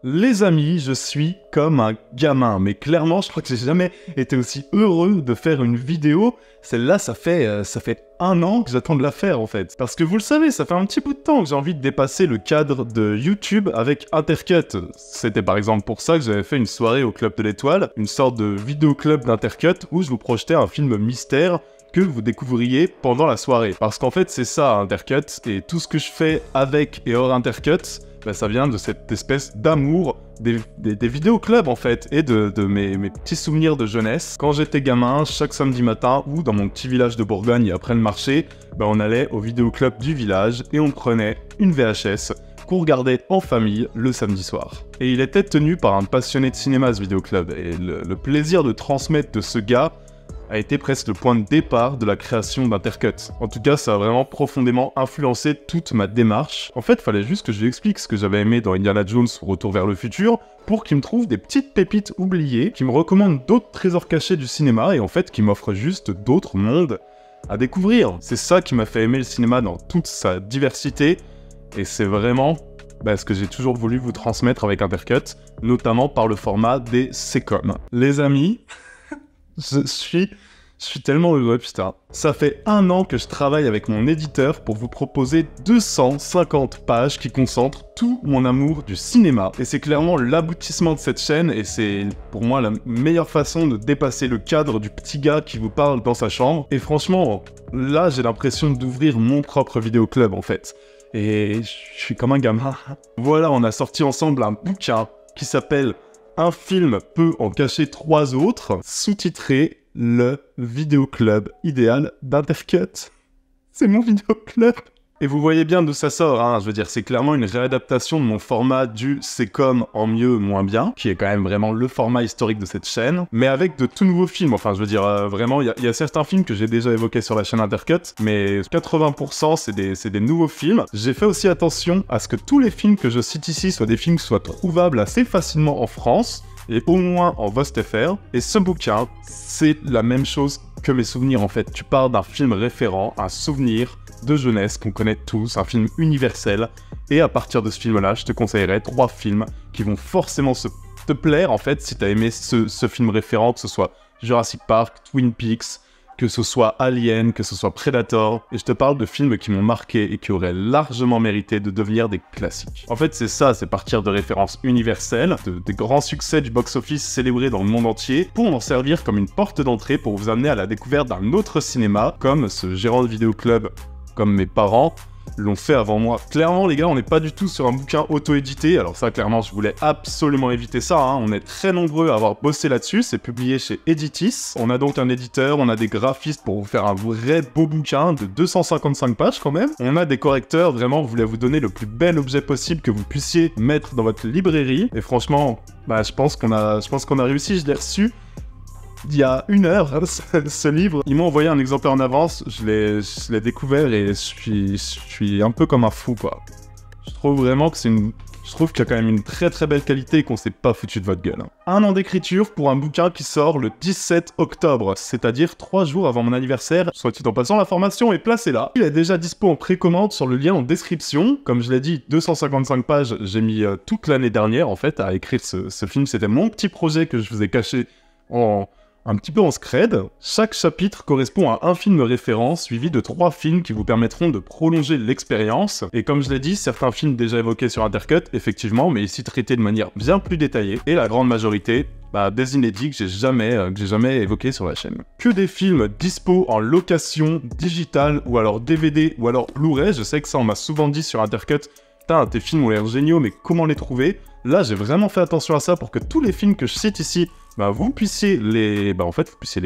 Les amis, je suis comme un gamin, mais clairement, je crois que j'ai jamais été aussi heureux de faire une vidéo. Celle-là, ça fait 1 an que j'attends de la faire en fait. Parce que vous le savez, ça fait un petit bout de temps que j'ai envie de dépasser le cadre de YouTube avec Intercut. C'était par exemple pour ça que j'avais fait une soirée au Club de l'Étoile, une sorte de vidéo club d'Intercut où je vous projetais un film mystère que vous découvriez pendant la soirée. Parce qu'en fait, c'est ça Intercut, et tout ce que je fais avec et hors Intercut, bah, ça vient de cette espèce d'amour des vidéoclubs en fait, et de mes petits souvenirs de jeunesse. Quand j'étais gamin, chaque samedi matin, ou dans mon petit village de Bourgogne après le marché, bah, on allait au vidéoclub du village et on prenait une VHS qu'on regardait en famille le samedi soir. Et il était tenu par un passionné de cinéma ce vidéoclub, et le plaisir de transmettre de ce gars a été presque le point de départ de la création d'Intercut. En tout cas, ça a vraiment profondément influencé toute ma démarche. En fait, fallait juste que je lui explique ce que j'avais aimé dans Indiana Jones ou Retour vers le futur, pour qu'il me trouve des petites pépites oubliées, qui me recommande d'autres trésors cachés du cinéma, et en fait, qui m'offre juste d'autres mondes à découvrir. C'est ça qui m'a fait aimer le cinéma dans toute sa diversité, et c'est vraiment ce que j'ai toujours voulu vous transmettre avec Intercut, notamment par le format des C-Com. Les amis, je suis tellement heureux, putain. Ça fait 1 an que je travaille avec mon éditeur pour vous proposer 250 pages qui concentrent tout mon amour du cinéma. Et c'est clairement l'aboutissement de cette chaîne, et c'est pour moi la meilleure façon de dépasser le cadre du petit gars qui vous parle dans sa chambre. Et franchement, là j'ai l'impression d'ouvrir mon propre vidéoclub en fait. Et je suis comme un gamin. Voilà, on a sorti ensemble un bouquin qui s'appelle Un film peut en cacher 3 autres, sous-titré Le vidéoclub idéal d'Intercut. C'est mon vidéoclub. Et vous voyez bien d'où ça sort, hein. Je veux dire, c'est clairement une réadaptation de mon format du C'est-Com en mieux, moins bien, qui est quand même vraiment le format historique de cette chaîne, mais avec de tout nouveaux films. Enfin, je veux dire, vraiment, il y a certains films que j'ai déjà évoqués sur la chaîne Intercut, mais 80% c'est des nouveaux films. J'ai fait aussi attention à ce que tous les films que je cite ici soient des films qui soient trouvables assez facilement en France, et au moins en VostFR. Et ce bouquin, c'est la même chose que mes souvenirs en fait. Tu pars d'un film référent, un souvenir de jeunesse qu'on connaît tous, un film universel, et à partir de ce film-là, je te conseillerais 3 films qui vont forcément te plaire en fait si t'as aimé ce film référent, que ce soit Jurassic Park, Twin Peaks, que ce soit Alien, que ce soit Predator, et je te parle de films qui m'ont marqué et qui auraient largement mérité de devenir des classiques. En fait, c'est ça, c'est partir de références universelles, des grands succès du box-office célébrés dans le monde entier, pour en servir comme une porte d'entrée pour vous amener à la découverte d'un autre cinéma, comme ce gérant de vidéoclub, comme mes parents l'ont fait avant moi. Clairement, les gars, on n'est pas du tout sur un bouquin auto-édité. Alors ça, clairement, je voulais absolument éviter ça, hein. On est très nombreux à avoir bossé là-dessus. C'est publié chez Editis. On a donc un éditeur, on a des graphistes pour vous faire un vrai beau bouquin de 255 pages quand même. On a des correcteurs, vraiment, on voulait vous donner le plus bel objet possible que vous puissiez mettre dans votre librairie. Et franchement, je pense qu'on a réussi. Je l'ai reçu il y a 1 heure, ce livre. Ils m'ont envoyé un exemplaire en avance, je l'ai découvert et je suis un peu comme un fou, quoi. Je trouve vraiment que je trouve qu'il y a quand même une très très belle qualité et qu'on s'est pas foutu de votre gueule. 1 an d'écriture pour un bouquin qui sort le 17 octobre, c'est-à-dire 3 jours avant mon anniversaire. Soit dit en passant, l'information est placée là. Il est déjà dispo en précommande sur le lien en description. Comme je l'ai dit, 255 pages, j'ai mis toute l'année dernière en fait à écrire ce film. C'était mon petit projet que je vous ai caché un petit peu en scred. Chaque chapitre correspond à un film référent, suivi de 3 films qui vous permettront de prolonger l'expérience. Et comme je l'ai dit, certains films déjà évoqués sur Intercut, effectivement, mais ici traités de manière bien plus détaillée, et la grande majorité, des inédits que j'ai jamais évoqués sur la chaîne. Que des films dispo en location digitale, ou alors DVD, ou alors Blu-ray. Je sais que ça, on m'a souvent dit sur Intercut, putain, tes films ont l'air géniaux, mais comment les trouver? Là, j'ai vraiment fait attention à ça pour que tous les films que je cite ici, vous puissiez les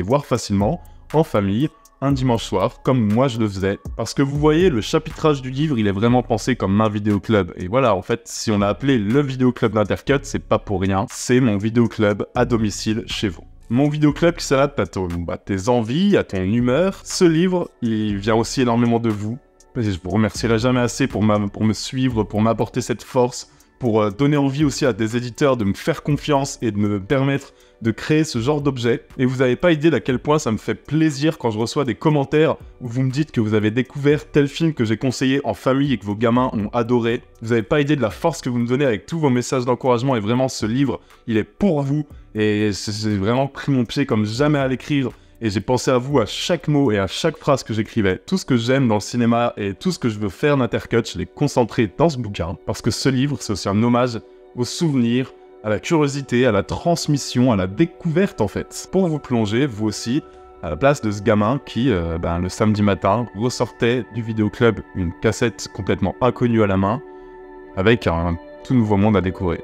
voir facilement, en famille, un dimanche soir, comme moi je le faisais. Parce que vous voyez, le chapitrage du livre, il est vraiment pensé comme un vidéoclub. Et voilà, en fait, si on l'a appelé le vidéoclub d'Intercut, c'est pas pour rien. C'est mon vidéoclub à domicile chez vous. Mon vidéoclub qui s'adapte à tes envies, à ton humeur. Ce livre, il vient aussi énormément de vous. Je vous remercierai jamais assez pour me suivre, pour m'apporter cette force, pour donner envie aussi à des éditeurs de me faire confiance et de me permettre de créer ce genre d'objet. Et vous n'avez pas idée d'à quel point ça me fait plaisir quand je reçois des commentaires où vous me dites que vous avez découvert tel film que j'ai conseillé en famille et que vos gamins ont adoré. Vous n'avez pas idée de la force que vous me donnez avec tous vos messages d'encouragement, et vraiment ce livre, il est pour vous. Et j'ai vraiment pris mon pied comme jamais à l'écrire. Et j'ai pensé à vous à chaque mot et à chaque phrase que j'écrivais. Tout ce que j'aime dans le cinéma et tout ce que je veux faire d'Intercut, je l'ai concentré dans ce bouquin. Parce que ce livre, c'est aussi un hommage aux souvenirs, à la curiosité, à la transmission, à la découverte en fait. Pour vous plonger, vous aussi, à la place de ce gamin qui, le samedi matin, ressortait du vidéoclub une cassette complètement inconnue à la main, avec un tout nouveau monde à découvrir.